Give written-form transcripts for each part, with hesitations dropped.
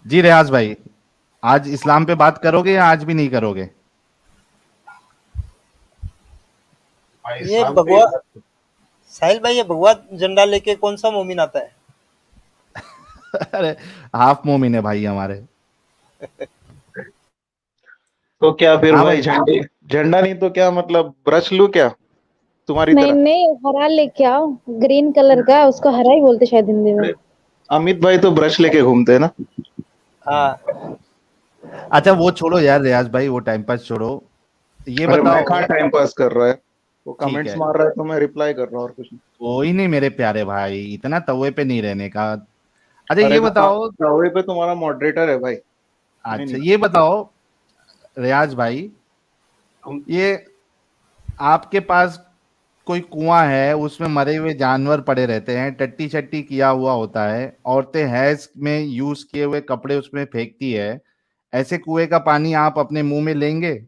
जी रियाज भाई, आज इस्लाम पे बात करोगे या आज भी नहीं करोगे? भाई ये इस्लाम पे ही भगवा बात। साहिल भाई, ये भगवा झंडा लेके कौन सा मोमिन आता है? अरे हाफ मोमिन है भाई हमारे। तो क्या फिर हाँ भाई, भाई। झंडे झंडा नहीं तो क्या मतलब ब्रश लूं क्या तुम्हारी नहीं तरह? नहीं, हरा लेके आओ। ग्रीन कलर का है, उसको हरा ही बोलते शायद हिंदी में। अरे, अमित भाई तो ब्रश लेके घूमते हैं ना। हाँ। अच्छा वो छोड़ो यार रियाज भाई, वो टाइम पास छोड़ो। ये अरे मैं बताओ। कहाँ टाइम पास कर रहा है, वो ठीक कमेंट्स है। मार रहा है तो मैं रिप्लाई कर रहा हूँ और कुछ नहीं। कोई नहीं मेरे प्यारे भाई, इतना तवे पे नहीं रहने का। अच्छा अरे ये तो बताओ। तवे पे तुम्हारा मॉडरेटर है भाई, मैं अच्छा नहीं। ये बताओ रियाज भाई, तुम ये आपके पास कोई कुआं है, उसमें मरे हुए जानवर पड़े रहते हैं, टट्टी शट्टी किया हुआ होता है, औरतें हैज में यूज किए हुए कपड़े उसमें फेंकती है। ऐसे कुएं का पानी आप अपने मुंह में लेंगे?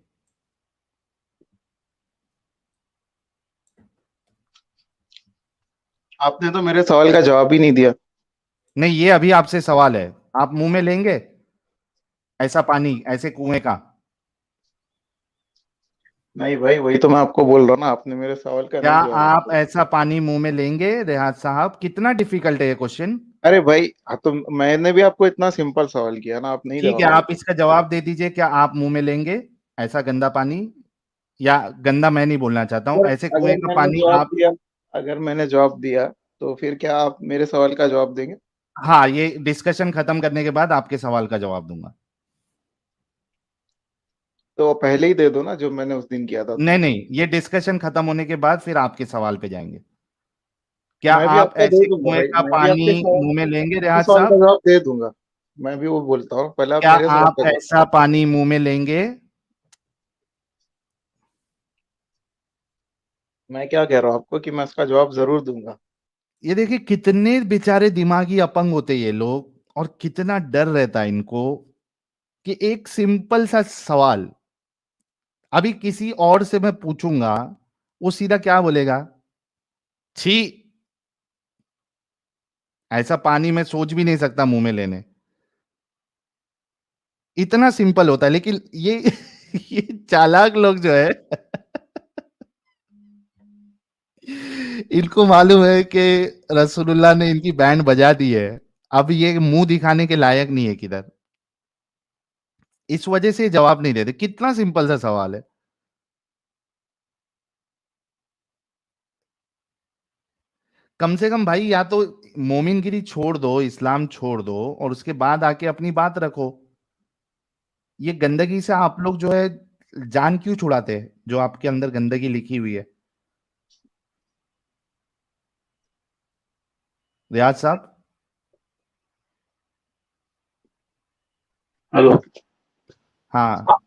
आपने तो मेरे सवाल का जवाब ही नहीं दिया। नहीं, ये अभी आपसे सवाल है। आप मुंह में लेंगे ऐसा पानी, ऐसे कुएं का? नहीं भाई, वही तो मैं आपको बोल रहा हूँ ना, आपने मेरे सवाल का क्या नहीं जवाब आप दिया। ऐसा पानी मुंह में लेंगे रियाज साहब? कितना डिफिकल्ट है ये क्वेश्चन। अरे भाई, हाँ तो मैंने भी आपको इतना सिंपल सवाल किया ना, आप नहीं ठीक है, जवाब आप देते। इसका जवाब दे दीजिए। क्या आप मुंह में लेंगे ऐसा गंदा पानी? या गंदा मैं नहीं बोलना चाहता हूं, अगर ऐसे कुएं अगर का मैंने पानी जवाब आप। दिया अगर मैंने जवाब दिया तो फिर क्या आप मेरे सवाल का जवाब देंगे? हाँ, ये डिस्कशन खत्म करने के बाद आपके सवाल का जवाब दूंगा। तो पहले ही दे दो ना, जो मैंने उस दिन किया था तो। नहीं नहीं, ये डिस्कशन खत्म होने के बाद फिर आपके सवाल पे जाएंगे। क्या मैं भी आप आपका दे ऐसे दूंगा कुएं भाई, का मैं भी पानी आपके सवाल मुंह में लेंगे के रियाज सवाल का साहब? जवाब दे दूंगा। मैं भी वो बोलता हूँ, पहले आप क्या मेरे सवाल आप का जवाब। ऐसा पानी मुंह में लेंगे? मैं क्या कह रहा हूँ आपको कि मैं इसका जवाब जरूर दूंगा। ये देखिए कितने बेचारे दिमागी अपंग होते ये लोग, और कितना डर रहता है इनको कि एक सिंपल सा सवाल अभी किसी और से मैं पूछूंगा, वो सीधा क्या बोलेगा? छी, ऐसा पानी मैं सोच भी नहीं सकता मुंह में लेने। इतना सिंपल होता है, लेकिन ये ये चालाक लोग जो है इनको मालूम है कि रसूलुल्लाह ने इनकी बैंड बजा दी है। अब ये मुंह दिखाने के लायक नहीं है किधर। इस वजह से जवाब नहीं देते। कितना सिंपल सा सवाल है। कम से कम भाई, या तो मोमिनगिरी छोड़ दो, इस्लाम छोड़ दो, और उसके बाद आके अपनी बात रखो। ये गंदगी से आप लोग जो है जान क्यों छुड़ाते हैं, जो आपके अंदर गंदगी लिखी हुई है? रियाज साहब। हेलो। हाँ।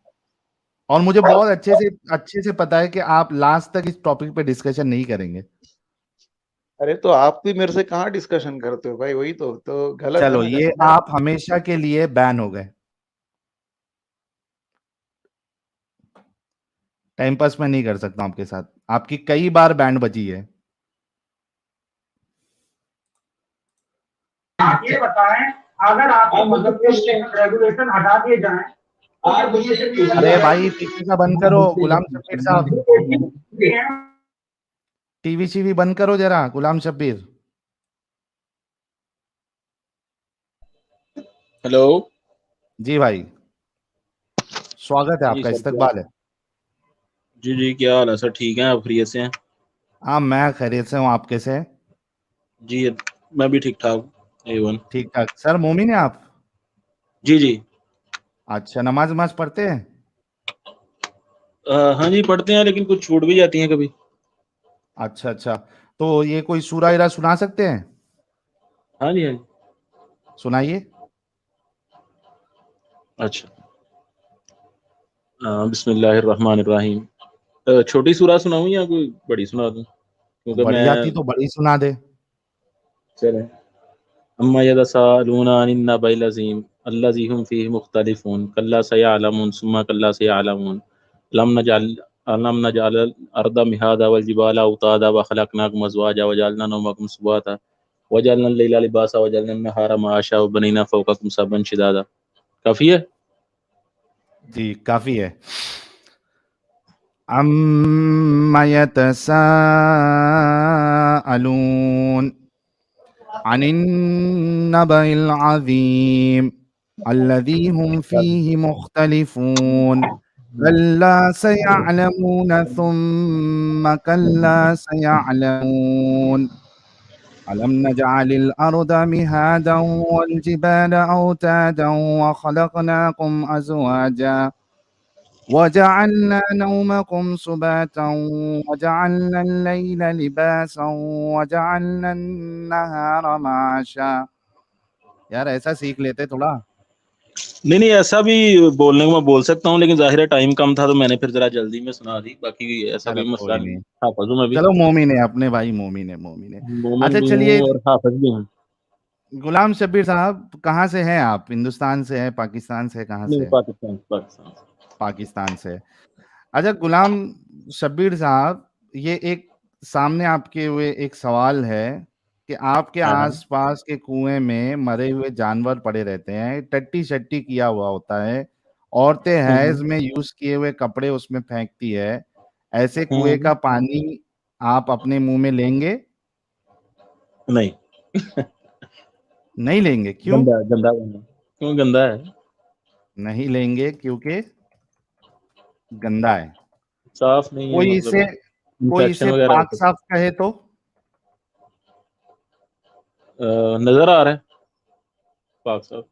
और मुझे बहुत अच्छे से पता है कि आप लास्ट तक इस टॉपिक पे डिस्कशन नहीं करेंगे। अरे तो आप भी मेरे से कहाँ डिस्कशन करते हो भाई, वही तो गलत है चलो, ना, ये जैसे मैं। आप हमेशा के लिए बैन हो गए। टाइम पास मैं नहीं कर सकता आपके साथ। आपकी कई बार बैंड बजी है। ये बताएं, अगर आपके मदद के रेगुलेशन हटा दिए जाएं अरे भाई पीछे का बंद करो गुलाम शब्बीर साहब। टीवी शीवी बंद करो जरा गुलाम शब्बीर। हेलो। जी भाई, स्वागत है, जी आपका सर, क्या? इस्तकबाल है। जी जी, क्या हाल है सर? ठीक है, आप खैरियत से हैं? हाँ, मैं खैरियत से हूँ। आप कैसे हैं? जी, मैं भी ठीक ठाक। एवन। ठीक ठाक। सर मोमिन है आप? जी जी। अच्छा, नमाज वमाज पढ़ते हैं? हाँ जी, पढ़ते हैं, लेकिन कुछ छूट भी जाती हैं कभी। अच्छा अच्छा। तो ये कोई सूरा इरा सुना सकते हैं? हाँ जी, हाँ जी। सुनाइए। अच्छा। बिस्मिल्लाहिर्रहमानिर्रहीम। छोटी सूरा सुनाऊँ या कोई बड़ी सुना दूँ? क्योंकि मैं। बढ़िया थी तो बड़ी सुना दे। चले। अम्मा यतसाअलूना अनिन नबइल अज़ीम अल्लज़ी हुम फ़ीहि मुख्तलिफ़ून कल्ला सयअलमून सुम्मा कल्ला सयअलमून अलम नजअल अर्दा मिहादा वल जिबाला औतादा व खलक़नाकुम अज़वाजा व जअलना नौमकुम सुबाता व जअलना अल-लैला लिबासा व जअलना अन-नहारा मआशा व बनैना फ़ौक़कुम सबअन शिदादा। काफी है। जी काफी है। अम्मा यतसाअलून अनिन नबइल अज़ीम अल्लज़ी हुम फीही मुख्तलिफून कल्ला सयअलमून सुम्मा कल्ला सयअलमून अलम नजअलिल अर्दा मिहादन वल जिबाला औतादन व खलक़नाकुम अज़वाजा वजअलना नौमकुम सुबातन वजअलना अल-लैला लिबासन वजअलना अन-नहारा माशा। यार ऐसा सीख लेते थोड़ा। नहीं नहीं, ऐसा भी बोलने को मैं बोल सकता हूँ, लेकिन जाहिर है टाइम कम था तो मैंने फिर जरा जल्दी में सुना दी, बाकी ऐसा चलो कोई मसला कोई नहीं। नहीं। हाफिज हूँ मैं भी, चलो मोमिन है अपने भाई, मोमिन है, मोमिन है। मोमिन अच्छा भी चलिए, हूँ और हाफिज भी हूँ। गुलाम शब्बीर साहब कहाँ से हैं आप? हिंदुस्तान से हैं, पाकिस्तान से, कहाँ से नहीं, हैं? पाकिस्तान पाकिस्तान। पाकिस्तान से। अच्छा गुलाम शब्बीर साहब, ये एक सामने आपके हुए एक सवाल है कि आपके हाँ हाँ। आसपास के कुएं में मरे हुए जानवर पड़े रहते हैं, टट्टी शट्टी किया हुआ होता है, औरतें हैज में यूज किए हुए कपड़े उसमें फेंकती है, ऐसे कुएं का पानी आप अपने मुंह में लेंगे? नहीं, नहीं लेंगे, क्यों? गंदा गंदा गंदा। क्यों गंदा है? नहीं लेंगे क्योंकि गंदा है। साफ नहीं है, कोई मतलब इसे कोई इन्फेक्शन इसे वगैरह पाक होता साफ कहे तो? है। नजर आ रहा है पाक साफ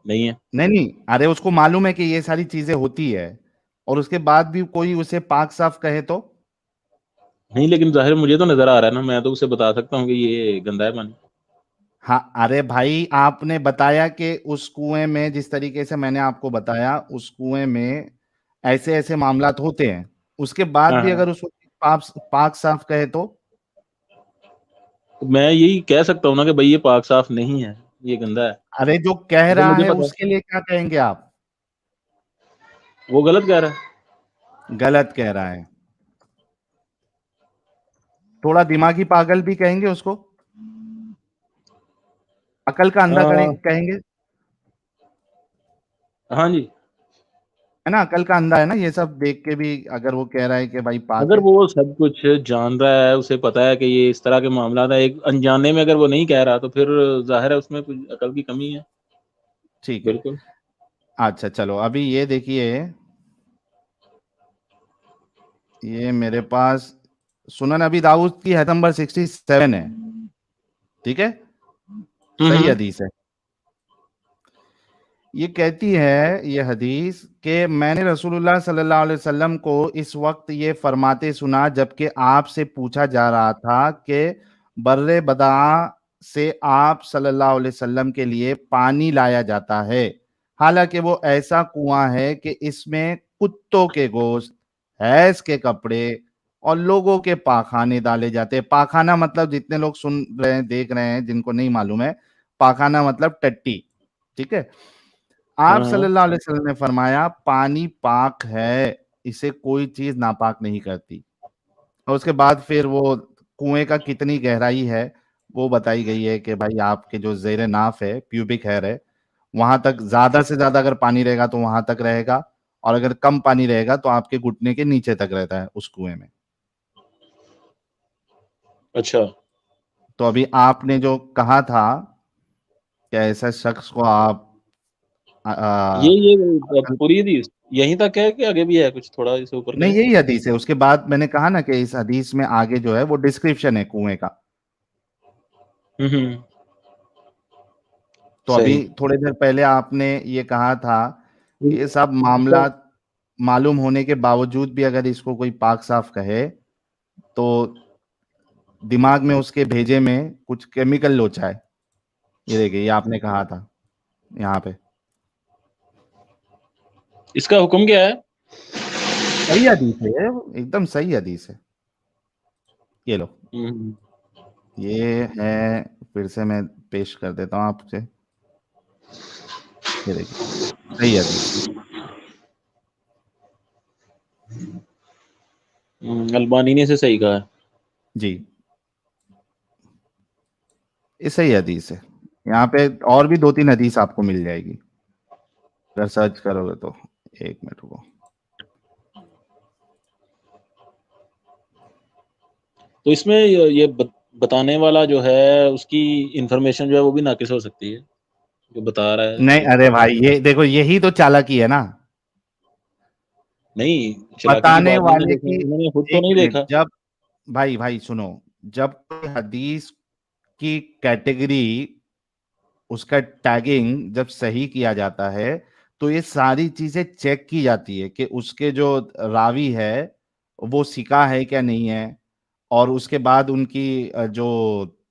नहीं है। नहीं नहीं, अरे उसको मालूम है कि ये सारी चीजें होती है और उसके बाद भी कोई उसे पाक साफ कहे तो? नहीं, लेकिन जाहिर मुझे तो नजर आ रहा है ना, मैं तो उसे बता सकता हूँ कि ये गंदा है पानी। हाँ अरे भाई, आपने बताया कि उस कुएं में, जिस तरीके से मैंने आपको बताया, उस कुएं में ऐसे ऐसे मामलात होते हैं, उसके बाद हाँ भी हाँ, अगर उसको पाक पाक साफ कहे तो? तो मैं यही कह सकता हूँ ना कि भाई ये पाक साफ नहीं है, ये गंदा है। अरे जो कह तो रहा मुझे है पता है उसके लिए क्या कहेंगे आप? वो गलत कह रहा है। गलत कह रहा है। थोड़ा दिमागी पागल भी कहेंगे उसको? अकल का अंधा कहेंगे? हाँ जी। है ना, अकल का अंधा है ना, ये सब देख के भी अगर वो कह रहा है कि भाई पाक अगर है। वो सब कुछ जान रहा है, उसे पता है कि ये इस तरह के मामला है, एक अनजाने में अगर वो नहीं कह रहा तो फिर जाहिर है उसमें कुछ अकल की कमी है। ठीक है। बिल्कुल। अच्छा चलो, अभी ये देखिए, ये मेरे पास सुनन अबी दाऊद की हदीस नंबर 67 है, ठीक है, सही हम्म। हदीस है। ये कहती है ये हदीस कि मैंने रसूलुल्लाह सल्लल्लाहु अलैहि वसल्लम को इस वक्त ये फरमाते सुना जबकि आपसे पूछा जा रहा था कि बर्रे बदा से आप सल्लल्लाहु अलैहि वसल्लम के लिए पानी लाया जाता है, हालांकि वो ऐसा कुआं है कि इसमें कुत्तों के गोश्त, भैंस के कपड़े और लोगों के पाखाने डाले जाते हैं। पाखाना मतलब, जितने लोग सुन रहे हैं, देख रहे हैं, जिनको नहीं मालूम है, पाखाना मतलब टट्टी, ठीक है। आप हाँ सल्लल्लाहु अलैहि वसल्लम ने फरमाया पानी पाक है, इसे कोई चीज नापाक नहीं करती। और उसके बाद फिर वो कुएं का कितनी गहराई है वो बताई गई है कि भाई आपके जो जेर नाफ है, प्यूबिक हेयर है, वहां तक ज्यादा से ज्यादा अगर पानी रहेगा तो वहां तक रहेगा, और अगर कम पानी रहेगा तो आपके घुटने के नीचे तक रहता है उस कुएं में। अच्छा। तो अभी आपने जो कहा था कि ऐसा शख्स को आप ये पूरी हदीस यहीं तक है कि आगे भी है कुछ थोड़ा इसे ऊपर नहीं, गए? यही हदीस है। उसके बाद मैंने कहा ना कि इस हदीस में आगे जो है वो डिस्क्रिप्शन है कुएं का। हम्म। तो अभी सही। थोड़ी देर पहले आपने ये कहा था कि ये सब मामला मालूम होने के बावजूद भी अगर इसको कोई पाक साफ कहे तो दिमाग में उसके भेजे में कुछ केमिकल लोचा है। ये देखिए, ये आपने कहा था यहाँ पे। इसका हुक्म क्या है? सही हदीस है ये, एकदम सही हदीस है। ये लो, हम्म। ये है, फिर से मैं पेश कर देता हूँ आपसे। ये देखिए, सही हदीस है। अल्बानी ने इसे सही कहा है। जी, ये सही हदीस है। यहाँ पे और भी 2-3 हदीस आपको मिल जाएगी। अगर सर्च करोगे तो 1 मिनट रुको। तो इसमें ये बताने वाला जो है उसकी इंफॉर्मेशन जो है वो भी नाकिस हो सकती है, जो बता रहा है। नहीं अरे भाई ये देखो यही तो चालाकी है ना, नहीं, चालाकी की बताने बात नहीं है, वाले देखें की। उन्होंने खुद तो 1 नहीं मिनट, देखा। जब भाई भाई सुनो, जब कोई हदीस की कैटेगरी, उसका टैगिंग जब सही किया जाता है तो ये सारी चीजें चेक की जाती है कि उसके जो रावी है वो सिका है क्या नहीं है, और उसके बाद उनकी जो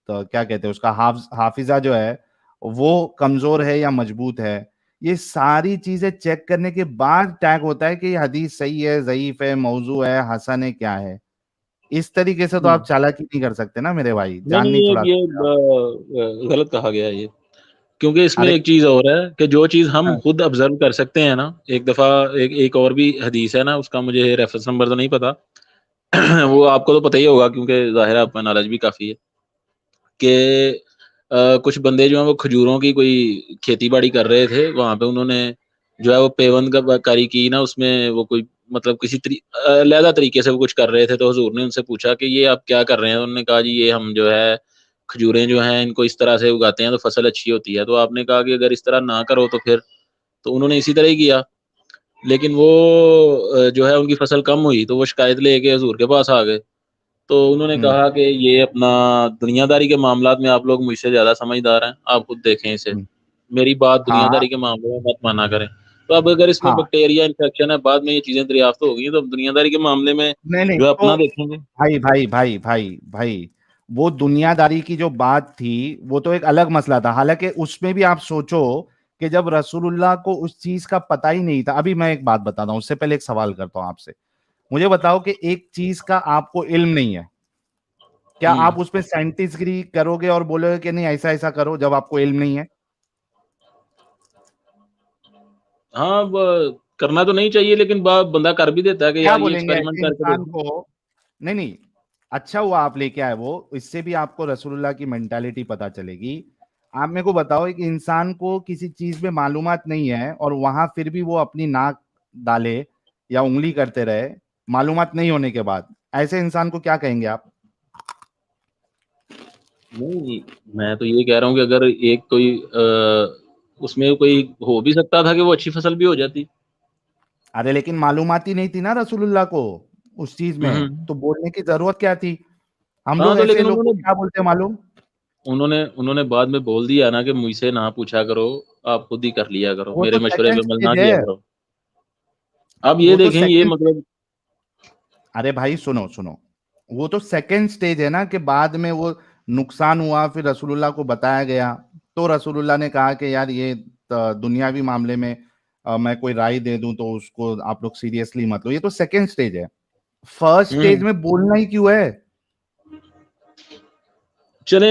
क्या कहते हैं उसका हाफिजा जो है वो कमजोर है या मजबूत है। ये सारी चीजें चेक करने के बाद टैग होता है कि ये हदीस सही है, ज़ईफ है, मौजू है, हसन है, क्या है। इस तरीके से तो आप चालाकी नहीं कर सकते ना मेरे भाई, जान नहीं नहीं, छुड़ा ये सकते आप। गलत कहा गया है ये, क्योंकि इसमें अरे एक चीज और है कि जो चीज हम हाँ, खुद ऑब्जर्व कर सकते हैं ना, एक दफा एक और भी हदीस है ना, उसका मुझे रेफरेंस नंबर तो नहीं पता वो आपको तो पता ही होगा क्योंकि जाहिर है आपका नॉलेज भी काफी है कि कुछ बंदे जो हैं वो खजूरों की कोई खेती बाड़ी कर रहे थे, वहां पे उन्होंने जो है वो पेवंद का कारी की ना, उसमें वो कोई मतलब किसी अलहदा तरीके से वो कुछ कर रहे थे, तो हुजूर ने उनसे पूछा कि ये आप क्या कर रहे हैं। उन्होंने कहा जी ये हम जो है खजूरें जो हैं इनको इस तरह से उगाते हैं तो फसल अच्छी होती है। तो आपने कहा कि अगर इस तरह ना करो तो फिर, तो उन्होंने इसी तरह ही किया, लेकिन वो जो है उनकी फसल कम हुई तो वो शिकायत लेके हुजूर के पास आ गए। तो उन्होंने हम्म, कहा कि ये अपना दुनियादारी के मामलात में आप लोग मुझसे ज़्यादा समझदार हैं, आप खुद देखें इसे। हम्म, मेरी बात हाँ दुनियादारी के मामले में मत माना करें। तो अब अगर इसमें हाँ, बैक्टीरिया इन्फेक्शन है, बाद में ये चीज़ें दरियाफ्त हो गई, तो अब दुनियादारी के मामले में नहीं नहीं जो है तो अपना देखेंगे। भाई भाई भाई भाई भाई, वो दुनियादारी की जो बात थी वो तो एक अलग मसला था। हालांकि उसमें भी आप सोचो कि जब रसूलुल्लाह को उस चीज का पता ही नहीं था। अभी मैं एक बात बताता हूँ, उससे पहले एक सवाल करता हूँ आपसे। मुझे बताओ कि एक चीज का आपको इल्म नहीं है, क्या आप उसमें साइंटिस्टगिरी करोगे और बोलोगे कि नहीं ऐसा ऐसा करो जब आपको इल्म नहीं है? हाँ, करना तो नहीं चाहिए, लेकिन बंदा कर भी देता है कि क्या यार ये बोलेंगे एक्सपेरिमेंट ऐसे करके इंसान देखो। को? नहीं नहीं, अच्छा हुआ आप लेके आए वो, इससे भी आपको रसूलुल्लाह की मेंटालिटी पता चलेगी। आप मेरे को बताओ, एक इंसान को किसी चीज में मालूमात नहीं है और वहां फिर भी वो अपनी नाक डाले या उंगली करते रहे मालूमात नहीं होने के बाद, ऐसे इंसान को क्या कहेंगे आप? नहीं, मैं तो ये कह रहा हूँ कि अगर एक कोई उसमें कोई हो भी सकता था कि वो अच्छी फसल भी हो जाती। अरे लेकिन मालूमात ही नहीं थी ना रसूलुल्लाह को उस चीज में, हम्म। तो बोलने की जरूरत क्या थी? हम हाँ, लोग तो ऐसे लेकिन लोग को उन्होंने क्या बोलते हैं मालूम? उन्होंने उन्होंने बाद में बोल दिया ना कि मुझसे ना पूछा करो, आप खुद ही कर लिया करो, वो मेरे तो मशवरे पे सेकंड अमल ना स्टेज किया है, करो। अब ये वो तो देखें, ये सेकंड। मतलब अरे भाई सुनो सुनो, वो तो सेकंड स्टेज है ना, कि बाद में वो नुकसान हुआ फिर रसूलुल्लाह को बताया गया, तो रसूलुल्लाह ने कहा कि यार ये दुनियावी मामले में मैं कोई राय दे दूं तो उसको आप लोग सीरियसली मत लो। ये तो सेकंड स्टेज है, फर्स्ट स्टेज हम्म। में बोलना ही क्यों है? चले,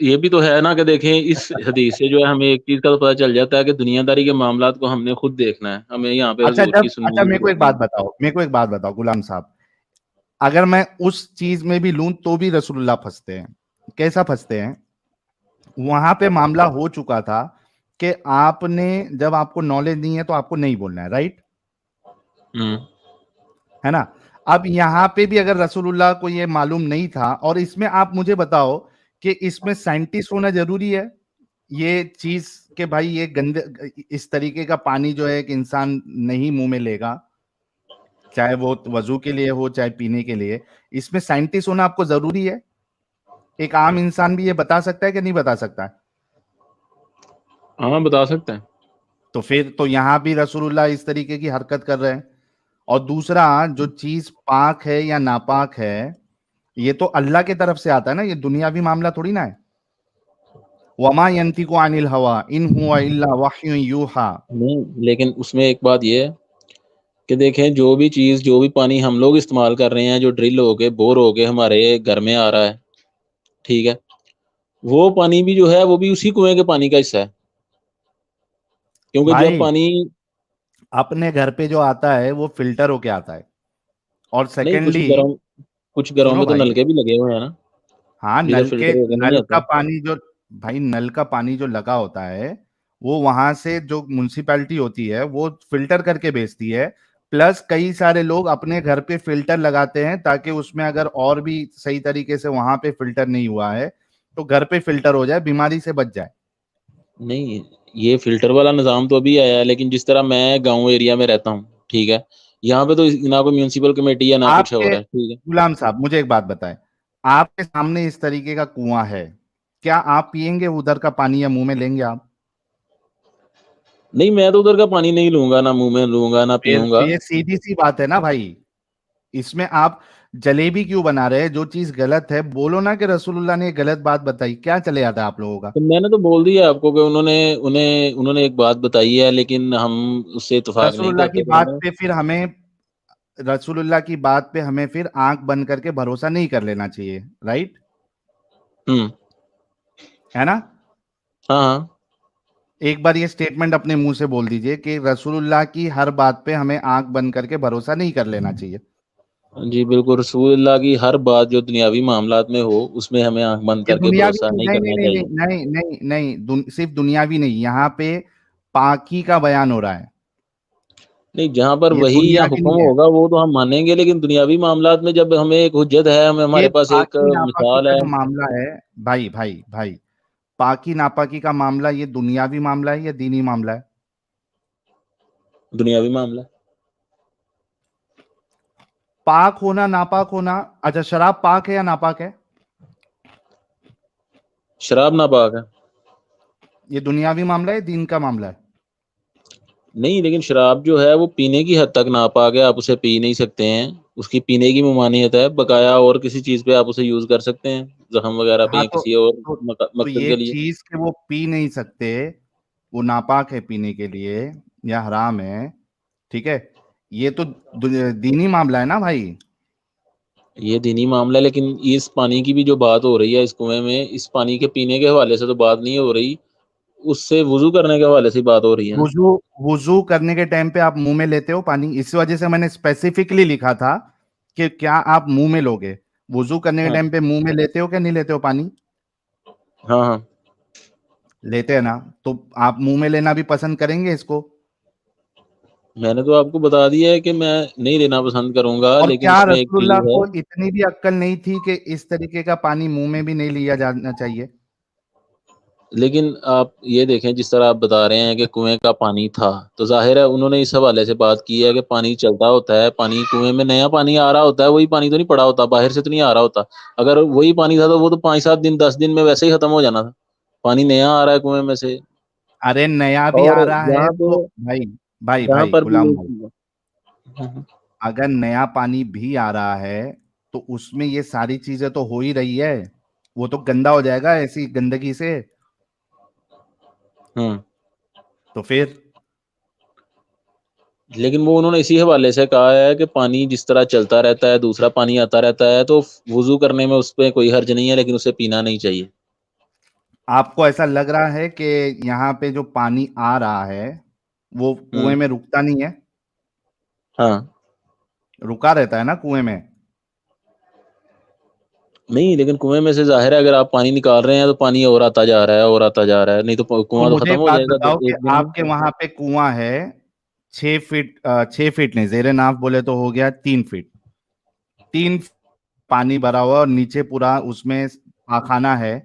ये भी तो है ना कि देखें इस हदीस से जो है हमें एक चीज का तो पता चल जाता है कि दुनियादारी के मामलात को हमने खुद देखना है, हमें यहाँ पे अच्छा हुजूर की सुन्नत अच्छा की मेरे को जरूरत एक नहीं बात है। बताओ, मेरे को एक बात बताओ गुलाम साहब, अगर मैं उस चीज में भी लूं तो भी रसूलुल्लाह फंसते हैं। कैसा फंसते हैं? वहां पे मामला हो चुका था कि आपने, जब आपको नॉलेज नहीं है तो आपको नहीं बोलना है, राइट? हम्म। है ना? अब यहां पे भी अगर रसूलुल्लाह को ये मालूम नहीं था, और इसमें आप मुझे बताओ कि इसमें साइंटिस्ट होना जरूरी है ये चीज, कि भाई ये गंदे इस तरीके का पानी जो है एक इंसान नहीं मुंह में लेगा, चाहे वो वजू के लिए हो चाहे पीने के लिए, इसमें साइंटिस्ट होना आपको जरूरी है? एक आम इंसान भी ये बता सकता है कि नहीं बता सकता है? हाँ, बता सकते हैं। तो फिर तो यहां भी रसूलुल्लाह इस तरीके की हरकत कर रहे हैं। और दूसरा, जो चीज पाक है या नापाक है, ये तो अल्लाह की तरफ से आता है ना, ये दुनियावी मामला थोड़ी ना है। वमा यंतिकु अनिल हवा इन हुवा इल्ला वह्युन यूहा। नहीं, लेकिन उसमें एक बात ये है कि देखें जो भी चीज़, जो भी पानी हम लोग इस्तेमाल कर रहे हैं, जो ड्रिल हो के बोर हो के हमारे घर में आ रहा है, ठीक है, वो पानी भी जो है वो भी उसी कुएं के पानी का हिस्सा है, क्योंकि जब भाई पानी अपने घर पे जो आता है वो फिल्टर होके आता है। और नहीं, सेकेंडली, कुछ घरों सुनो में तो भाई, नलके भी लगे हुए हैं ना, हाँ जिधर नल के, फिल्टर होकर नहीं नल का आता। पानी जो, भाई नल का पानी जो लगा होता है वो वहां से जो म्युनिसिपैलिटी होती है वो फिल्टर करके बेचती है, प्लस कई सारे लोग अपने घर पे फिल्टर लगाते हैं ताकि उसमें अगर और भी सही तरीके से वहां पे फिल्टर नहीं हुआ है तो घर पे फिल्टर हो जाए, बीमारी से बच जाए। नहीं, ये फ़िल्टर वाला निज़ाम तो अभी आया है, लेकिन जिस तरह मैं गाँव एरिया में रहता हूँ, ठीक है? यहाँ पे तो ना कोई म्युनिसिपल कमेटी है, ना कुछ आपके और है, ठीक है? गुलाम साहब मुझे एक बात बताएं, आपके सामने इस तरीके का कुआं है, क्या आप पिएंगे उधर का पानी या मुंह में लेंगे आप? नहीं, मैं तो उधर का पानी नहीं लूँगा, ना मुँह में लूँगा, ना फिर पीऊँगा। ये सीधी सी बात है ना भाई, इसमें आप जलेबी क्यों बना रहे हैं? जो चीज गलत है बोलो ना कि रसूलुल्लाह ने ये गलत बात बताई, क्या चले जाता है आप लोगों का? तो मैंने तो बोल दिया आपको कि उन्होंने एक बात बताई है, लेकिन हम उससे इत्तेफ़ाक नहीं रसूलुल्लाह की करते, तो बात मैंने पे फिर हमें रसूलुल्लाह की बात पे हमें फिर आंख बंद करके भरोसा नहीं कर लेना चाहिए, राइट? हुँ। है ना? हाँ, हाँ। एक बार ये स्टेटमेंट अपने मुंह से बोल दीजिए कि रसूलुल्लाह की हर बात पे हमें आंख बंद करके भरोसा नहीं कर लेना चाहिए। जी, बिल्कुल, रसूलुल्लाह की हर बात जो दुनियावी मामलात में हो, उसमें हमें आँख बंद ये करके दुनियावी भरोसा नहीं नहीं नहीं करना नहीं नहीं चाहिए। नहीं नहीं नहीं सिर्फ दुनियावी नहीं, यहाँ पे पाकी का बयान हो रहा है, नहीं, जहाँ पर ये वही या दुनियावी हुक्म नहीं है। होगा वो तो हम मानेंगे, लेकिन दुनियावी मामलात में जब हमें एक हुज्जत है, हमें ये हमारे पास एक पाकी नापाकी मिसाल का है। जो मामला है, भाई भाई भाई, पाकी नापाकी का मामला ये दुनियावी मामला है या दीनी मामला है? दुनियावी मामला। पाक होना नापाक होना, अच्छा शराब पाक है या नापाक है? शराब नापाक है। ये दुनियावी मामला है, दीन का मामला है? नहीं, लेकिन शराब जो है वो पीने की हद तक नापाक है, आप उसे पी नहीं सकते हैं। उसकी पीने की ममानियत है, बकाया और किसी चीज़ पे आप उसे यूज़ कर सकते हैं, ज़ख्म वगैरह पे हाँ या किसी और तो मकसद ये के लिए। चीज के वो पी नहीं सकते, वो नापाक है पीने के लिए या हराम है, ठीक है? ये तो दीनी मामला है ना भाई। ये दीनी मामला है, लेकिन इस पानी की भी जो बात हो रही है इस कुएँ में, इस पानी के पीने के हवाले से तो बात नहीं हो रही, उससे वुज़ू करने के हवाले से बात हो रही है ना। वुजू वुजू करने के टाइम पे आप मुंह में लेते हो पानी? इस वजह से मैंने स्पेसिफिकली लिखा था कि क्या आप मुंह में लोगे? वुजू करने के हाँ, टाइम पे मुंह में लेते हो क्या नहीं लेते हो पानी? हाँ, हाँ। लेते हैं ना, तो आप मुंह में लेना भी पसंद करेंगे इसको? मैंने तो आपको बता दिया है कि मैं नहीं लेना पसंद करूँगा, और लेकिन क्या इसमें एक रसूलुल्लाह चीज़ है। को इतनी भी अक्ल नहीं थी कि इस तरीके का पानी मुंह में भी नहीं लिया जाना चाहिए? लेकिन आप ये देखें, जिस तरह आप बता रहे हैं कि कुएँ का पानी था, तो ज़ाहिर है उन्होंने इस हवाले से बात की है कि पानी चलता होता है, पानी कुएँ में नया पानी आ रहा होता है, वही पानी तो नहीं पड़ा होता, बाहर से तो नहीं आ रहा होता। अगर वही पानी था तो वो तो 5-7 दिन, 10 दिन में वैसे ही खत्म हो जाना था। पानी नया आ रहा है कुएँ में से। अरे नया भी और आ रहा है जहाँ पे तो भाई भाई जहाँ भाई पर भी गुलाम भाई, हाँ, हाँ। अगर नया पानी भी आ रहा है तो उसमें ये सारी चीजें तो हो ही रही है, वो तो गंदा हो जाएगा ऐसी गंदगी से। हुँ। तो फिर लेकिन वो उन्होंने इसी हवाले से कहा है कि पानी जिस तरह चलता रहता है, दूसरा पानी आता रहता है, तो वुज़ू करने में उसपे कोई हर्ज नहीं है, लेकिन उसे पीना नहीं चाहिए। आपको ऐसा लग रहा है कि यहाँ पे जो पानी आ रहा है वो कुएं हुँ। में रुकता नहीं है? हाँ। रुका रहता है ना कुएं में? नहीं, लेकिन कुएँ में से ज़ाहिर है अगर आप पानी निकाल रहे हैं तो पानी और आता जा रहा है और आता जा रहा है, नहीं तो प तो कुआँ तो मुझे खत्म एक हो बात जाएगा बताओ द कि 1 दिन में। आपके वहां पे कुआं है 6 फीट, 6 फीट नहीं, जेरे नाफ बोले तो हो गया 3 फीट, 3 फीट पानी भरा हुआ और नीचे पूरा उसमें पाखाना है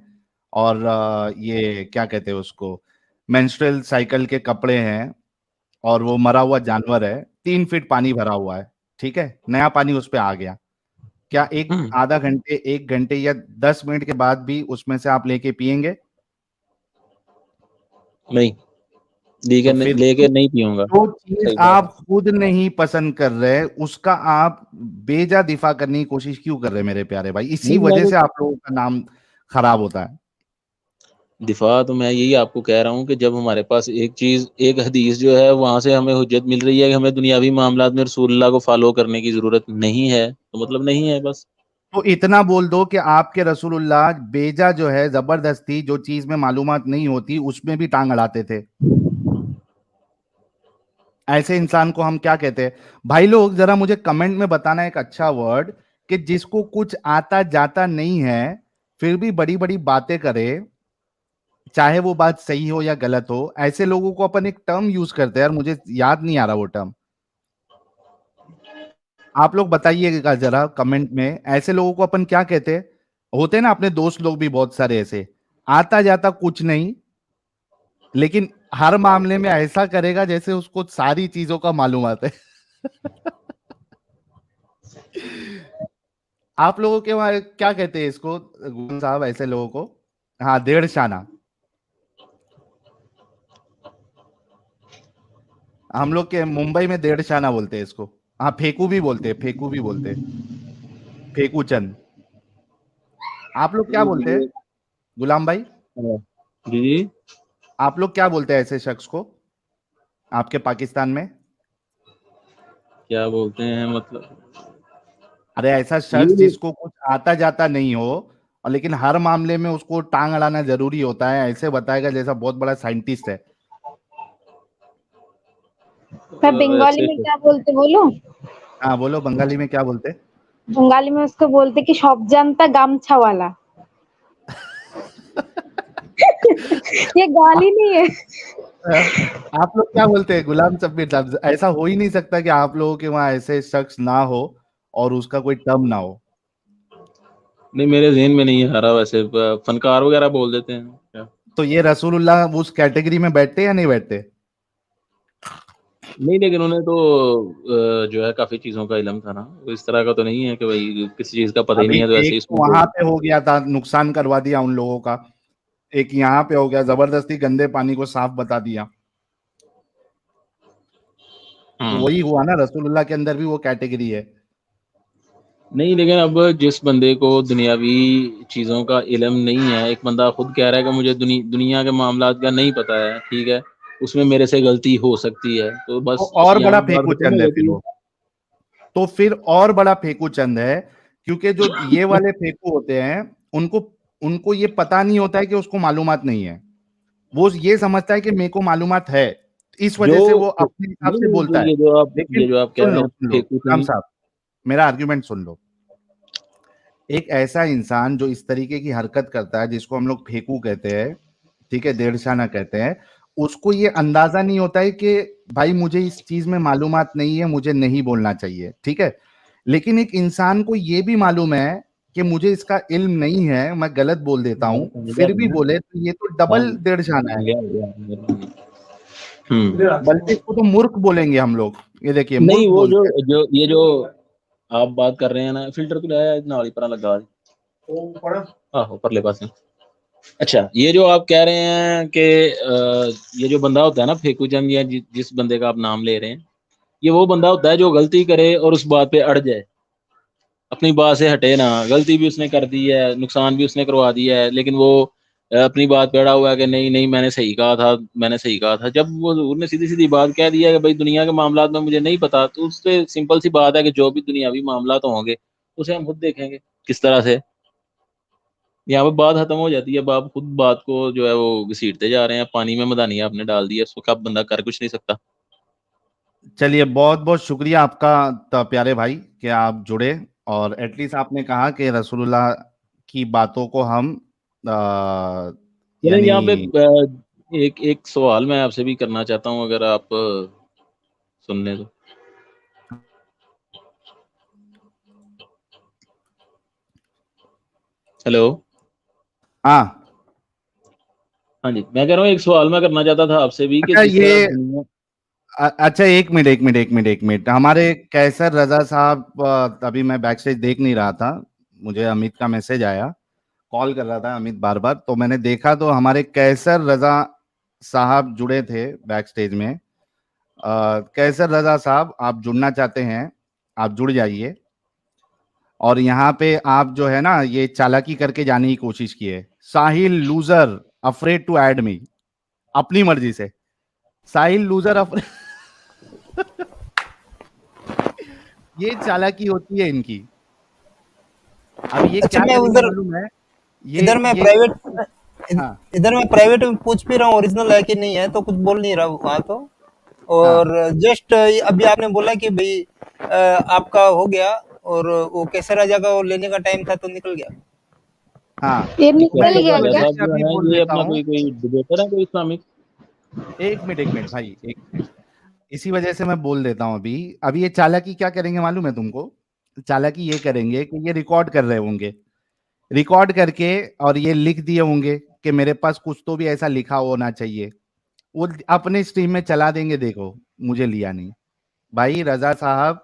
और ये क्या कहते हैं उसको, मेंस्ट्रुअल साइकिल के कपड़े हैं और वो मरा हुआ जानवर है, 3 फीट पानी भरा हुआ है, ठीक है? नया पानी उस पे आ गया, क्या एक हुँ। आधा घंटे 1 घंटे या 10 मिनट के बाद भी उसमें से आप लेके पिएंगे? नहीं, तो फिर लेके नहीं पीऊँगा। जो चीज सही बात है। आप खुद नहीं पसंद कर रहे उसका आप बेजा दिफा करने की कोशिश क्यों कर रहे हैं मेरे प्यारे भाई? इसी नहीं, मैं वजह तो से आप लोगों का नाम खराब होता है। दिफ़ा तो मैं यही आपको कह रहा हूँ कि जब हमारे पास एक हदीस जो है वहाँ से हमें हुज्जत मिल रही है कि हमें दुनियावी मामलात में रसूलुल्लाह को फ़ॉलो करने की ज़रूरत नहीं है, तो मतलब नहीं है बस। तो इतना बोल दो कि आपके रसूलुल्लाह बेजा जो है जबरदस्ती जो चीज में मालूमात नहीं होती उसमें भी टांग अड़ाते थे। ऐसे इंसान को हम क्या कहते हैं? भाई लोग जरा मुझे कमेंट में बताना एक अच्छा वर्ड कि जिसको कुछ आता जाता नहीं है फिर भी बड़ी बड़ी बातें करे, चाहे वो बात सही हो या गलत हो, ऐसे लोगों को अपन एक टर्म यूज करते हैं यार, मुझे याद नहीं आ रहा वो टर्म। आप लोग बताइएगा जरा कमेंट में, ऐसे लोगों को अपन क्या कहते हैं? होते हैं ना अपने दोस्त लोग भी बहुत सारे ऐसे, आता जाता कुछ नहीं, लेकिन हर मामले में ऐसा करेगा जैसे उसको सारी चीजों का मालूमात है। आप लोगों के वहां क्या कहते हैं इसको गुलाम साहब, ऐसे लोगों को? हाँ, डेढ़ शाना। हम लोग के मुंबई में डेढ़ शाना बोलते हैं इसको। हाँ, फेकू भी बोलते हैं, फेकू भी बोलते हैं, फेकू चंद। आप लोग क्या बोलते हैं गुलाम भाई? जी जी। आप लोग क्या बोलते हैं ऐसे शख्स को आपके पाकिस्तान में? क्या बोलते हैं मतलब? अरे ऐसा शख्स ये जिसको कुछ आता जाता नहीं हो और लेकिन हर मामले में उसको टांग अड़ाना जरूरी होता है, ऐसे बताएगा जैसा बहुत बड़ा साइंटिस्ट है। मैं बंगाली ऐसे में क्या बोलते बोलो? हाँ बोलो, बंगाली में क्या बोलते? बंगाली में उसको बोलते कि सब जानता गामछा वाला। ये गाली नहीं है। आप लोग क्या बोलते हैं गुलाम सब्बीर साहब? ऐसा हो ही नहीं सकता कि आप लोगों के वहां ऐसे शख्स ना हो और उसका कोई टर्म ना हो। नहीं, मेरे ज़हन में नहीं आ रहा। वैसे फनकार वगैरह बोल देते हैं क्या? तो ये रसूलुल्लाह उस कैटेगरी में बैठते या नहीं बैठते? नहीं, लेकिन उन्हें तो जो है काफ़ी चीज़ों का इल्म था ना। वो इस तरह का तो नहीं है कि भाई किसी चीज़ का पता ही अभी नहीं है तो ऐसे एक ही तो इसमें बोल वहां दें। पे हो गया था, नुकसान करवा दिया उन लोगों का। एक यहाँ पे हो गया, जबरदस्ती गंदे पानी को साफ बता दिया। तो वही हुआ ना, रसूलुल्लाह के अंदर भी वो कैटेगरी है। नहीं, लेकिन अब जिस बंदे को दुनियावी चीज़ों का इल्म नहीं है, एक बंदा खुद कह रहा है कि मुझे दुनिया के मामलात का नहीं पता है, ठीक है? उसमें मेरे से गलती हो सकती है, तो तो बस और यहाँ बड़ा पे बात फेकू खत्म चंद हो है फिर जाती है। वो। तो फिर और बड़ा फेकू चंद है, क्योंकि जो ये वाले फेकू होते हैं, उनको उनको ये पता नहीं होता है कि उसको मालूमात नहीं है। वो ये समझता है कि मेरे को मालूमात है, इस जो वजह से वो अपने हिसाब नहीं, से नहीं, बोलता है। लेकिन ये जो आप कह सुन रहे लो हैं सुन लो फेकू राम चंद। साहब, मेरा आर्ग्यूमेंट सुन लो। एक ऐसा इंसान जो इस तरीके की हरकत करता है, जिसको हम लोग फेकू कहते हैं, ठीक है, डेढ़शाना कहते हैं, उसको ये अंदाजा नहीं होता है कि भाई मुझे इस चीज में मालूमात नहीं है, मुझे नहीं बोलना चाहिए, ठीक है। लेकिन एक इंसान को ये भी मालूम है कि मुझे इसका इल्म नहीं है, मैं गलत बोल देता हूं, फिर भी बोले, तो ये तो डबल डेढ़शाना है। बल्कि इसको तो मूर्ख बोलेंगे हम लोग। ये देखिए, नहीं, मूर्ख वो जो बोलते हैं। जो ये जो आप बात कर रहे हैं ना, फिल्टर तो लाया नाल ही परा लगा। आहो परले पासे। अच्छा, ये जो आप कह रहे हैं कि ये जो बंदा होता है ना फेकू चंद, या जिस बंदे का आप नाम ले रहे हैं, ये वो बंदा होता है जो गलती करे और उस बात पे अड़ जाए, अपनी बात से हटे ना। गलती भी उसने कर दी है, नुकसान भी उसने करवा दिया है, लेकिन वो अपनी बात पे अड़ा हुआ है कि नहीं नहीं मैंने सही कहा था, मैंने सही कहा था। जब वो उन्होंने सीधी सीधी बात कह दी है कि भाई दुनिया के मामलात में मुझे नहीं पता, तो उससे सिंपल सी बात है कि जो भी दुनियावी मामलात होंगे उसे हम खुद देखेंगे किस तरह से। यहाँ पे बात खत्म हो जाती है। अब आप खुद बात को जो है वो घसीटते जा रहे हैं, पानी में मदानियां आपने डाल दी है, उसको कब बंदा कर कुछ नहीं सकता। चलिए, बहुत बहुत शुक्रिया आपका प्यारे भाई कि आप जुड़े, और एटलीस्ट आपने कहा कि रसूलुल्लाह की बातों को हम चलें, यानी। यहाँ पे एक एक सवाल मैं आपसे भी करना चाहता हूँ, अगर आप सुन लें तो। हेलो। हाँ, हाँ जी, मैं कह रहा हूँ एक सवाल मैं करना चाहता था आपसे भी कि अच्छा जिस तरह ये दुनिया। अच्छा, एक मिनट, हमारे कैसर रजा साहब, अभी मैं बैक स्टेज देख नहीं रहा था, मुझे अमित का मैसेज आया, कॉल कर रहा था अमित बार बार, तो मैंने देखा तो हमारे कैसर रजा साहब जुड़े थे बैक स्टेज में। कैसर रजा साहब, आप जुड़ना चाहते हैं, आप जुड़ जाइए। और यहाँ पे आप जो है ना, ये चालाकी करके जाने की कोशिश की है। Sahil loser afraid to add me, अपनी मर्जी से। साहिल लूजर ये चालाकी होती है इनकी। अब ये अच्छा, क्या मैं करेंगे उधर मालूम है? ये इधर मैं ये प्राइवेट हाँ इधर मैं प्राइवेट में पूछ भी रहा हूँ ओरिजिनल है कि नहीं है, तो कुछ बोल नहीं रहा वहाँ तो। और हाँ, जस्ट अभी आपने बोला कि भाई आपका हो गया और वो कैसर राजा का वो लेने का टाइम था तो निकल गया। हाँ ये क्या निकल गया भैया क्या? साहब जो अभी है बोल ये देता अपना हूँ, कोई डिबेटर है कोई इस्लामिक? एक मिनट भाई, एक मिनट। इसी वजह से मैं बोल देता हूँ अभी। अभी ये चालाकी क्या करेंगे मालूम है तुमको? चालाकी ये करेंगे कि ये रिकॉर्ड कर रहे होंगे, रिकॉर्ड करके और ये लिख दिए होंगे कि मेरे पास कुछ तो भी ऐसा लिखा होना चाहिए, वो अपने स्ट्रीम में चला देंगे। देखो मुझे लिया नहीं भाई। रजा साहब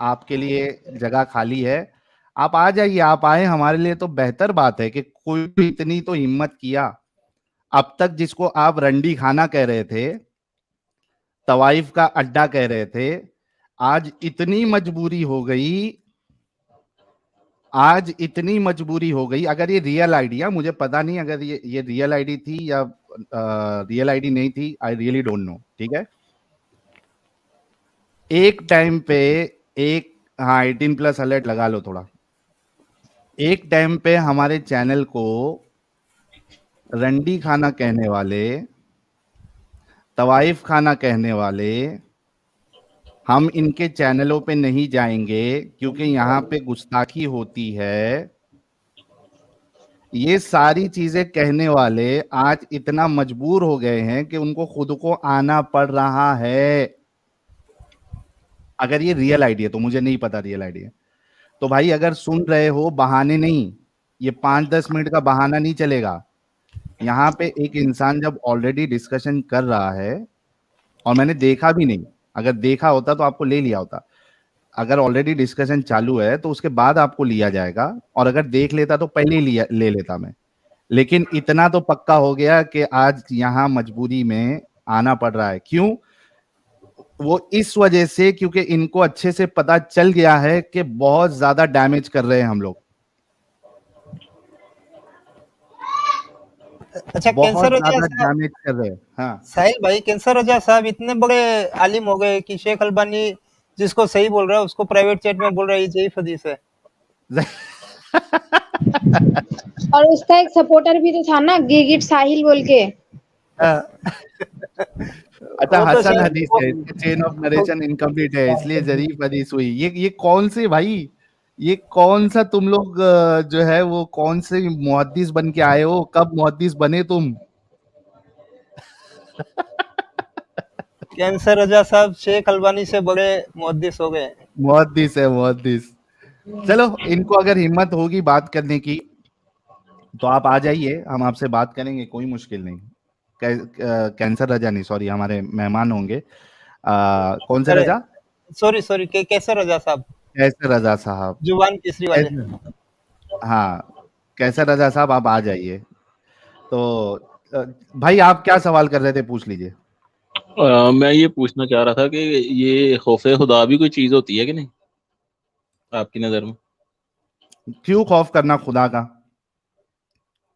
आपके लिए जगह खाली है, आप आ जाइए। आप आए हमारे लिए तो बेहतर बात है कि कोई भी इतनी तो हिम्मत किया। अब तक जिसको आप रंडी खाना कह रहे थे, तवाइफ का अड्डा कह रहे थे, आज इतनी मजबूरी हो गई, आज इतनी मजबूरी हो गई। अगर ये रियल आईडी है, मुझे पता नहीं अगर ये रियल आईडी थी या रियल आईडी नहीं थी, आई रियली डोंट नो। ठीक है, एक टाइम पे एक, हाँ 18+ अलर्ट लगा लो थोड़ा। एक टाइम पे हमारे चैनल को रंडी खाना कहने वाले, तवाइफ खाना कहने वाले, हम इनके चैनलों पे नहीं जाएंगे क्योंकि यहाँ पे गुस्ताखी होती है। ये सारी चीजें कहने वाले आज इतना मजबूर हो गए हैं कि उनको खुद को आना पड़ रहा है। अगर ये रियल आईडी है तो, मुझे नहीं पता रियल आईडी है तो भाई, अगर सुन रहे हो, बहाने नहीं, ये 5-10 मिनट का बहाना नहीं चलेगा। यहाँ पे एक इंसान जब ऑलरेडी डिस्कशन कर रहा है, और मैंने देखा भी नहीं, अगर देखा होता तो आपको ले लिया होता। अगर ऑलरेडी डिस्कशन चालू है तो उसके बाद आपको लिया जाएगा, और अगर देख लेता तो पहले ही ले लेता मैं। लेकिन इतना तो पक्का हो गया कि आज यहाँ मजबूरी में आना पड़ रहा है। क्यों? वो इस वजह से क्योंकि इनको अच्छे से पता चल गया है कि बहुत ज्यादा डैमेज कर रहे हैं हम लोग, अच्छा बहुत कैंसर रजा ज्यादा साहब, डैमेज कर रहे हैं। हाँ साहिल भाई कैंसर रजा साहब इतने बड़े आलिम हो गए कि शेख अलबानी जिसको सही बोल रहा है उसको प्राइवेट चैट में बोल रहा है ये ज़ईफ हदीस है। और उसका एक सपोर्टर भी तो था ना, गिगिट साहिल बोल के। अच्छा, वो तो हसन शायद हदीस है, इसका चेन ऑफ नरेशन इनकम्प्लीट है, इसलिए जरीफ हदीस हुई। ये कौन से भाई, ये कौन सा तुम लोग जो है वो कौन से मुहद्दिस बन के आए हो? कब मुहद्दिस बने तुम? कैंसर रजा साहब शेख अलबानी से बड़े मुहद्दिस हो गए। मुहद्दिस है, मुहद्दिस। चलो, इनको अगर हिम्मत होगी बात करने की तो आप आ जाइए, हम आपसे बात करेंगे, कोई मुश्किल नहीं। कैंसर रजा नहीं, सॉरी, हमारे मेहमान होंगे। कौन से अरे रजा? सॉरी कैसर रजा साहब, कैसर रजा साहब। जुबान केसरी वाले। हाँ, कैसर रजा साहब आप आ जाइए। तो भाई आप क्या सवाल कर रहे थे, पूछ लीजिए। मैं ये पूछना चाह रहा था कि ये खौफे खुदा भी कोई चीज होती है कि नहीं आपकी नजर में? क्यों खौफ करना खुदा का?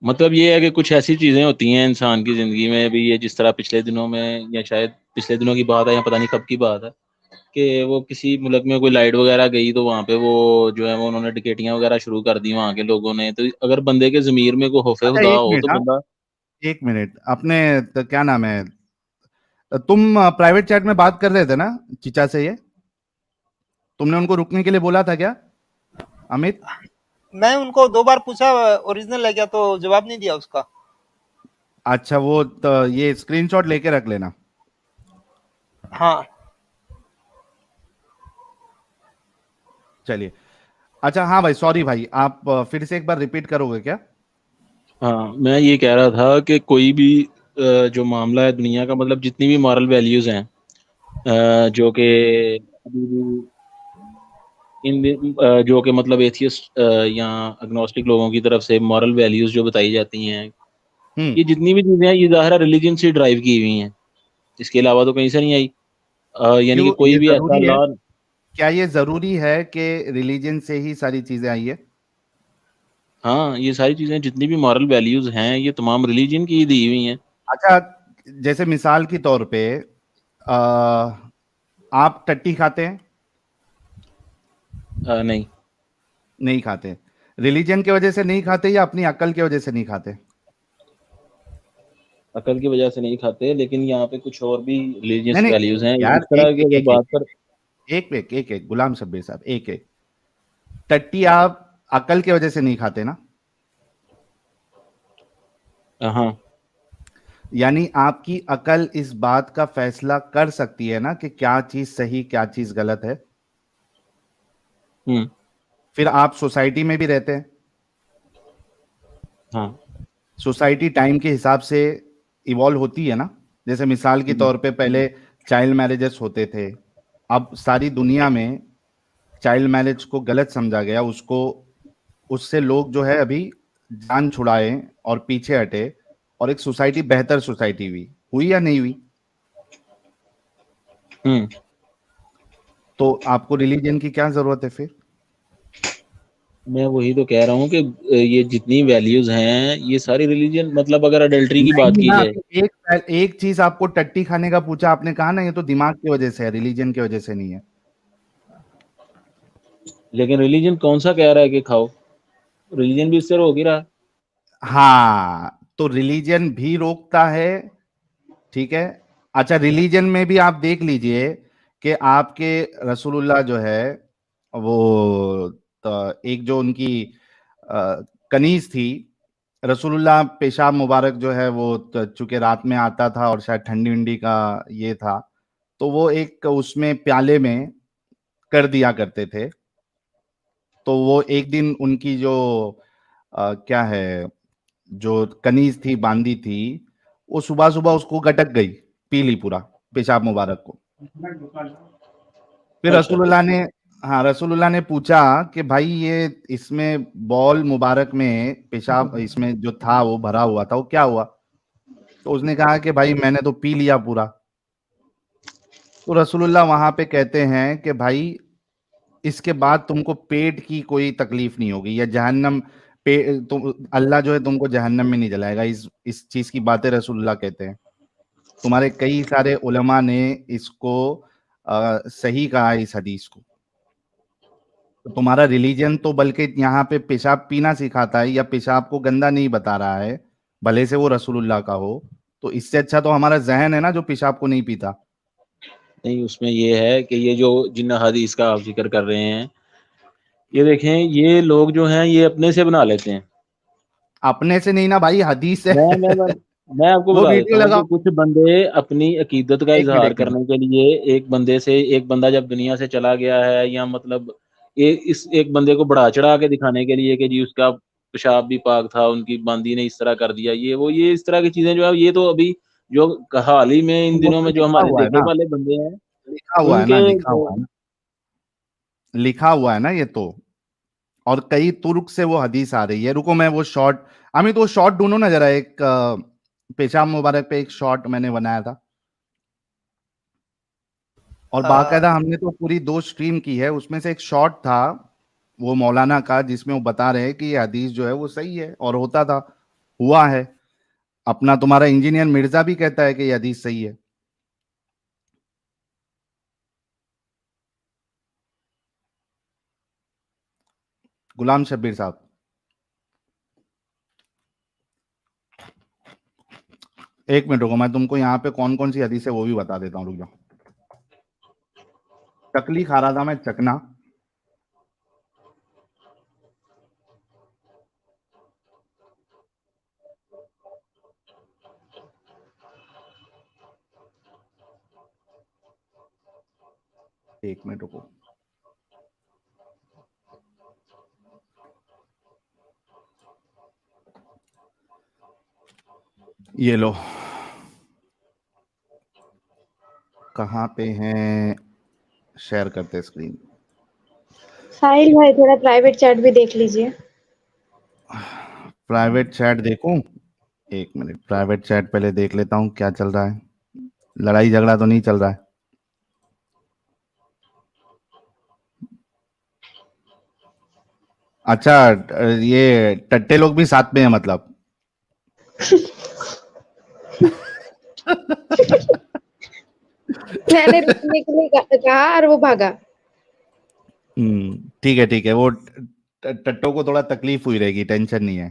मतलब ये है कि कुछ ऐसी चीजें होती हैं इंसान की जिंदगी में भी, ये जिस तरह पिछले दिनों में, या शायद पिछले दिनों की बात है या पता नहीं कब की बात है, कि वो किसी मुल्क में कोई लाइट वगैरह गई तो वहां पे वो जो है वो उन्होंने डकैतियां वगैरह शुरू कर दी वहां के लोगों ने। तो अगर बंदे के जमीर में कोई खौफे अच्छा, खुदा एक हो मिनट, तो हाँ, बंदा। एक मिनट। अपने तो क्या नाम है, तुम प्राइवेट चैट में बात कर रहे थे ना चीचा से? ये तुमने उनको रुकने के लिए बोला था क्या, अमित? मैं उनको 2 बार पूछा ओरिजिनल है क्या, तो जवाब नहीं दिया उसका। अच्छा, वो तो ये स्क्रीनशॉट लेके रख लेना। हाँ चलिए, अच्छा, हाँ भाई, सॉरी भाई, आप फिर से एक बार रिपीट करोगे क्या? हाँ, मैं ये कह रहा था कि कोई भी जो मामला है दुनिया का, मतलब जितनी भी मॉरल वैल्यूज हैं जो कि अभी भी जो कि मतलब एथियस्ट या अग्नोस्टिक लोगों की तरफ से मॉरल वैल्यूज जो बताई जाती हैं, ये जितनी भी चीजें हैं ये ज़ाहिर रिलीजन से ड्राइव की हुई हैं, इसके अलावा तो कहीं से नहीं आई। यानी कि क्यों, कोई ये भी ऐसा जरूरी है? लॉ। क्या ये जरूरी है कि रिलीजन से ही सारी चीजें आई है? हाँ, ये सारी चीजें जितनी भी मॉरल वैल्यूज हैं ये तमाम रिलीजन की ही दी हुई हैं। अच्छा, जैसे मिसाल के तौर पे आ, आप टट्टी खाते हैं? नहीं, नहीं खाते। रिलीजन की वजह से नहीं खाते या अपनी अक्ल की वजह से नहीं खाते? अकल की वजह से नहीं खाते, लेकिन यहाँ पे कुछ और भी रिलीजियस नहीं नहीं वैल्यूज हैं यार, इस तरह एक की एक अगर एक बात एक कर। एक गुलाम शब्बीर साहब, एक एक टट्टी आप अकल की वजह से नहीं खाते ना? हाँ यानी आपकी अकल इस बात का फैसला कर सकती है ना कि क्या चीज सही क्या चीज गलत है। फिर आप सोसाइटी में भी रहते हैं, हाँ सोसाइटी टाइम के हिसाब से इवॉल्व होती है ना। जैसे मिसाल के तौर पे पहले चाइल्ड मैरिजेस होते थे, अब सारी दुनिया में चाइल्ड मैरिज को गलत समझा गया, उसको उससे लोग जो है अभी जान छुड़ाए और पीछे हटे, और एक सोसाइटी बेहतर सोसाइटी हुई या नहीं हुई। तो आपको रिलीजन की क्या जरूरत है फिर। मैं वही तो कह रहा हूँ कि ये जितनी वैल्यूज हैं ये सारी रिलीजन, मतलब अगर अडल्ट्री की बात नहीं की ना, जाए, एक चीज आपको टट्टी खाने का पूछा, आपने कहा ना ये तो दिमाग की वजह से है, रिलीजन की वजह से नहीं है। लेकिन रिलीजन कौन सा कह रहा है कि खाओ, रिलीजन भी इससे रोक ही रहा है। हाँ, तो रिलीजन भी रोकता है, ठीक है। अच्छा, रिलीजन में भी आप देख लीजिए कि आपके रसूलुल्लाह जो है वो एक जो उनकी कनीज थी, रसूलुल्लाह पेशाब मुबारक जो है वो चूंकि रात में आता था और शायद ठंडी उंडी का ये था, तो वो एक उसमें प्याले में कर दिया करते थे। तो वो एक दिन उनकी जो क्या है, जो कनीज थी बांदी थी, वो सुबह सुबह उसको गटक गई, पी ली पूरा पेशाब मुबारक को। फिर अच्छा रसूलुल्लाह ने, हाँ रसूलुल्लाह ने पूछा कि भाई ये इसमें बॉल मुबारक में पेशाब इसमें जो था वो भरा हुआ था, वो क्या हुआ। तो उसने कहा कि भाई मैंने तो पी लिया पूरा। तो रसूलुल्लाह वहां पे कहते हैं कि भाई इसके बाद तुमको पेट की कोई तकलीफ नहीं होगी, या जहन्नम पे तुम अल्लाह जो है तुमको जहन्नम में नहीं जलाएगा। इस चीज की बातें रसूलुल्लाह कहते हैं। तुम्हारे कई सारे उलमा ने इसको सही कहा है इस हदीस को। तो तुम्हारा रिलीजन तो बल्कि यहाँ पे पेशाब पीना सिखाता है, या पेशाब को गंदा नहीं बता रहा है, भले से वो रसूलुल्लाह का हो। तो इससे अच्छा तो हमारा जहन है ना जो पेशाब को नहीं पीता। नहीं, उसमें ये है कि ये जो जिन हदीस का आप जिक्र कर रहे हैं, ये देखें, ये लोग जो हैं ये अपने से बना लेते हैं। अपने से नहीं ना भाई, हदीस है। मैं आपको वो बता देता वीडियो हूँ लगाओ। कि कुछ बंदे अपनी अकीदत का एक मिनट इजहार एक मिनट करने के लिए एक बंदा जब दुनिया से चला गया है, या मतलब इस एक बंदे को बढ़ा चढ़ा के दिखाने के लिए कि जी उसका पेशाब भी पाक था, उनकी बांदी ने इस तरह कर दिया, ये इस तरह की चीजें जो है, ये तो अभी जो हाल ही में इन वो दिनों तो में जो लिखा हमारे हुआ है देखे ना, वाले बंदे हैं लिखा हुआ है ना, उनके लिखा हुआ है ना, लिखा हुआ है ना ये तो। और कई तुर्क से वो हदीस आ रही है। रुको मैं वो शॉर्ट, अमित वो शॉर्ट ढूंढो ना जरा, एक पेशाब मुबारक पे एक शॉर्ट मैंने बनाया था, और बाकायदा हमने तो पूरी 2 स्ट्रीम की है, उसमें से एक शॉर्ट था वो मौलाना का, जिसमें वो बता रहे हैं कि ये हदीस जो है वो सही है और होता था, हुआ है। अपना तुम्हारा इंजीनियर मिर्जा भी कहता है कि ये हदीस सही है। गुलाम शब्बीर साहब, एक मिनट रुको, मैं तुमको यहाँ पे कौन कौन सी हदीस है वो भी बता देता हूँ, रुक जाओ। चकली खा रहा था मैं, चकना। एक मिनट रुको, ये लो, कहाँ पे हैं, शेयर करते स्क्रीन। साहिल भाई थोड़ा प्राइवेट चैट भी देख लीजिए। प्राइवेट चैट देखूं, एक मिनट, प्राइवेट चैट पहले देख लेता हूँ क्या चल रहा है, लड़ाई झगड़ा तो नहीं चल रहा है। अच्छा, ये टट्टे लोग भी साथ में है मतलब। मैंने रुकने के लिए कहा और वो भागा। ठीक है ठीक है, वो टट्टों को थोड़ा तकलीफ हुई रहेगी, टेंशन नहीं है।